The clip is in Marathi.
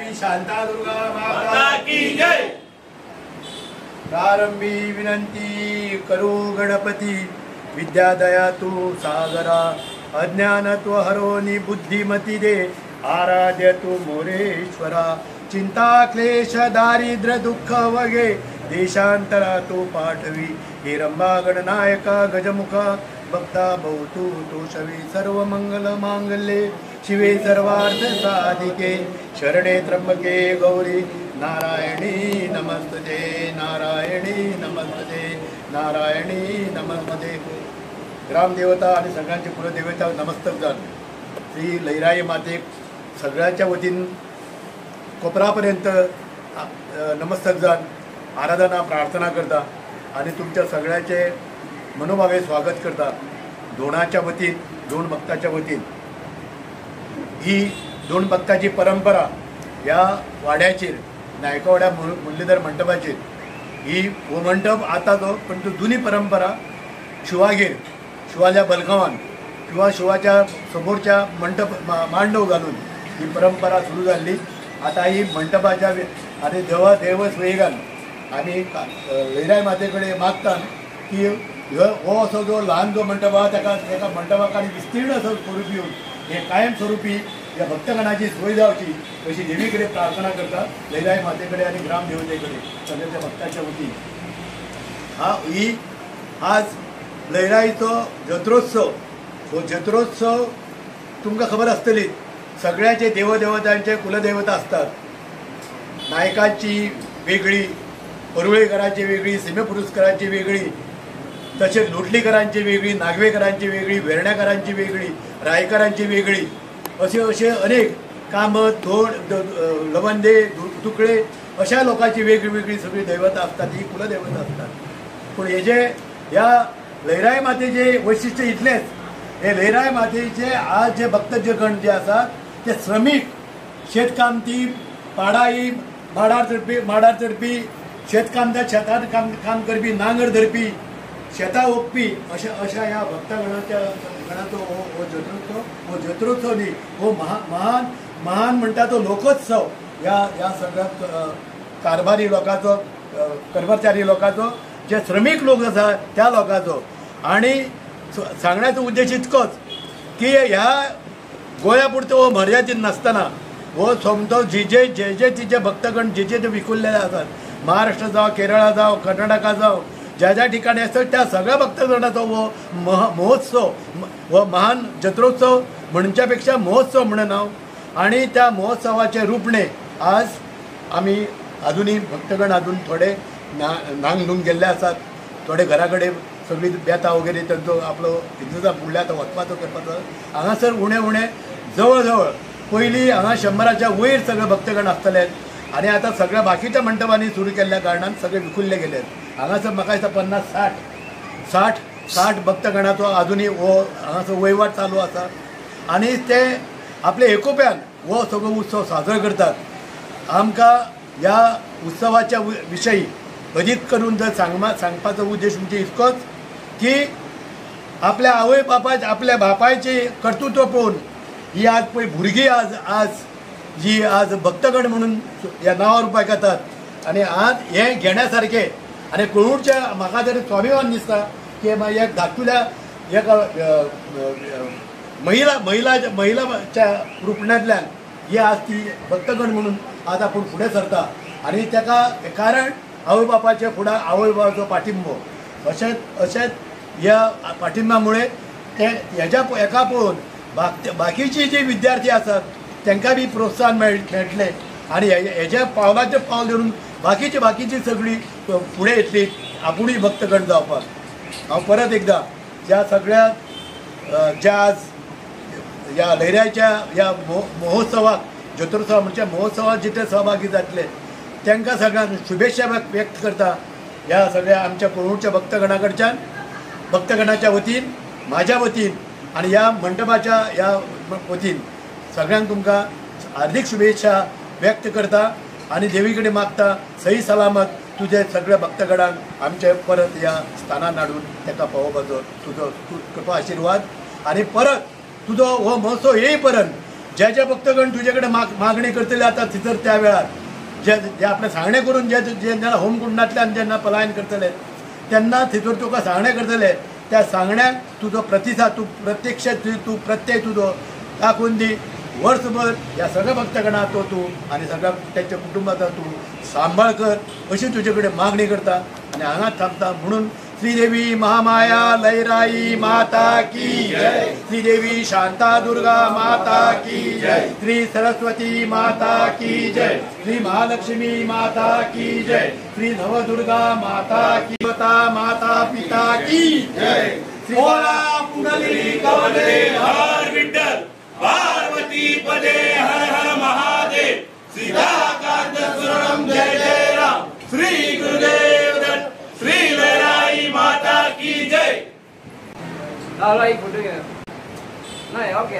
श्री शांता दुर्गा माता की जय। प्रारंभी विनंती करू गणपती, विद्या दया तू सागरा, अज्ञान तू हरोनी बुद्धिमती दे, आराध्य तू मोरेश्वरा, चिंता क्लेश दारिद्र्य दुःख वगे, देशांतरा तू पाठवी, हे रंभा गणनायका गजमुखा, भक्ता बहुतू तोषवी, सर्व मंगल मांगल्ये शिवे सर्वार्थ साधिके, शरणे त्र्यंबके गौरी नारायणी नमस्ते, नारायणी नमस्ते, नारायणी नमस्ते. ग्रामदेवता आणि सगळ्यांचे कुलदेवता नमस्तक जाण. श्री लहिराई मातेक सगळ्यांच्या वतीन कोपरापर्यंत नमस्तक जाण, आराधना प्रार्थना करता आणि तुमच्या सगळ्याचे मनोभावे स्वागत करता. दोणाच्या वतीन, दोन भक्ताच्या वतीन ही दोन भक्ताची परंपरा या वाड्याचेर नायकवाड्या मुरलीधर मंडपाचेर ही हो मंडप आता तो पण तो जुनी परंपरा शिवागेर, शिवाच्या बलगांवान किंवा शिवाच्या समोरच्या मंडप मांडव घालून ही परंपरा सुरू झाली. आता ही मंडपाच्या आणि देव स्वेगान आम्ही लहिराई मातेकडे मागतात की हो असो जो लहान जो मंडप हा त्या मंडपाकडे विस्तीर्ण असं स्वरूप येऊन हे कायमस्वरूपी या भक्तगणाची सोय जावची अशी देवीकडे प्रार्थना करता. लहिराई मातेकडे आणि ग्रामदेवतेकडे सगळ्याच्या भक्ताच्या वतीन ही आज लहिराईचो जत्रोत्सव. हो जत्रोत्सव तुमकां खबर आसतली, सगळ्याचे देवदेवतांचे कुलदेवता असतात. नायकांची वेगळी, परुळेकरांची वेगळी, सीमेपुरुषकरांची वेगळी, तसेच लोटलीकरांची वेगळी, नागवेकरांची वेगळी, वेर्ण्याकरांची वेगळी, रायकरांची वेगळी, असे अनेक कामत, धोड, लवंदे, तुकडे अशा लोकांची वेगळी सगळी दैवता असतात, ही कुलदैवता असतात. पण हे जे या लहिराई मातेचे वैशिष्ट्य इतलेच, हे लहिराई मातेचे आज जे भक्तजे गण जे असतात ते श्रमिक, शेतकामती, पाडाई, माडार चडपी, शेतकामत्या शेतात काम करपी, नांगर धरपी, शेता ओपपी अशा या भक्तगणाच्या गणाचो हो जत्रोत्सव न्ही, हो महान म्हणटा तो लोकोत्सव या सगळ्या कारभारी लोकांचो, कर्मचारी लोकांचो, जे श्रमिक लोक आसा त्या लोकांचो. आणि सांगण्याचो उद्देश इतकोच की ह्या गोंया पुरतो हो मर्यादीत नासतना हो समजो जे तिचे भक्तगण जे विखुरलेले असतात, महाराष्ट्र जावं, केरळा जावं, कर्नाटका जावं, ज्या ठिकाणी असतात त्या सगळ्या भक्तगणाचो हो महोत्सव, व महान जत्रोत्सव म्हणच्यापेक्षा महोत्सव म्हणून हांव. आणि त्या महोत्सवाचे रूपणे आज आम्ही अजूनही भक्तगण अजून थोडे नांग धुवून गेल्ले असतात, थोडे घराकडे सगळी बेता वगैरे त्यांचो आपलो इंतजाम फुडल्या आतां वचपाचो करपाचो. हांगासर उणे जवळ पयलीं हांगा 100च्या वयर सगळे भक्तगण आसतले आणि आता सगळ्या बाकीच्या मंडपांनी सुरू केल्ल्या कारणान सगळे विखुरले गेले. हांगासर म्हाका दिसता 50-60 भक्तगणाचो अजूनही हो हांगासर वहिवाट चालू आसा आणि ते आपले एकोप्यान हो सगळो उत्सव साजरो करतात. आमकां ह्या उत्सवाच्या विशयी अदीक करून जर सांगपाचो उद्देश म्हणजे इतकोच की आपल्या आवय बापाय, आपल्या बापायचे कर्तृत्व पळोवन ही आज पळय भुरगीं आज जी आज भक्तगण म्हणून ह्या नांवा रुपाक येतात आणि आज हे घेण्यासारखे. आणि कोणूरच्या म्हाका तरी स्वाभिमान दिसता की एक धाकटुल्या एका महिलाच्या रूपणांतल्यान ही आज ती भक्तगण म्हणून आज आपण फुडें सरता. आणि ताका कारण आवय बापाचे फुडा आवय बापाचो पाठिंबो. अशेंच ह्या पाठिंब्यामुळे ते हेज्या एका पळोवन बाकीचे जे विद्यार्थी आसात तांकां बी प्रोत्साहन मेळटलें आणि हेज्या पावलाचेर पावल धरून बाकीची सगळी फुडें येतली, आपुणूय भक्तगण जावपाक. हांव परत एकदां ज्या सगळ्या ज्या आज या लहिराईच्या ह्या महोत्सवाक, जत्रोत्सव म्हणजे महोत्सवात जिथे सहभागी जातले तांकां सगळ्यांक शुभेच्छा व्यक्त करता. ह्या सगळ्या आमच्या कोणूरच्या भक्तगणा भक्तगणाच्या वतीन, म्हाज्या वतीन आणि ह्या मंडपाच्या ह्या वतीन सगळ्यांक तुमकां हार्दिक शुभेच्छा व्यक्त करता आणि देवीकडे मागता सही सलामत तुझे सगळ्या भक्तगणांक आमचे परत ह्या स्थानार हाडून ताका पावोवपाचो तुजो कृपा आशिर्वाद. आणि परत तुजो हो महोत्सव येई पर्यंत ज्या ज्या भक्तगण तुझ्याकडे मागणी करतले आता तिथं त्या वेळार जे आपले सांगणे करून जे ज्यांना होमकुंडातल्यान ज्यांना पलायन करतले त्यांना थितूर तुका सांगणे करतले त्या सांगण्याक तुझो प्रतिसाद तू प्रत्यक्ष तू प्रत्यय तुझो दाखवून दी वर्षभर या सगळ्या भक्तगणा तो तू आणि सगळ्या त्यांच्या कुटुंबाचा तू सांभाळ कर अशी तुझ्याकडे मागणी करता आणि हांगाच थांबता म्हणून श्रीदेवी महामाया लयराई माता की जय, श्रीदेवी शांता दुर्गा माता की जय, श्री सरस्वती माता की जय, श्री महालक्ष्मी माता की जय, श्री नवदुर्गा माता की माता पिता की जय, बोला पुंडलिक वदे हर विठ्ठल, पार्वती पदे हर हर महादेव, सीताकांत सुरणम जय जय राम, श्री गुरुदेव दत्त, श्री लहराई माता की जय. एक फोटो घ्या नाही ओके.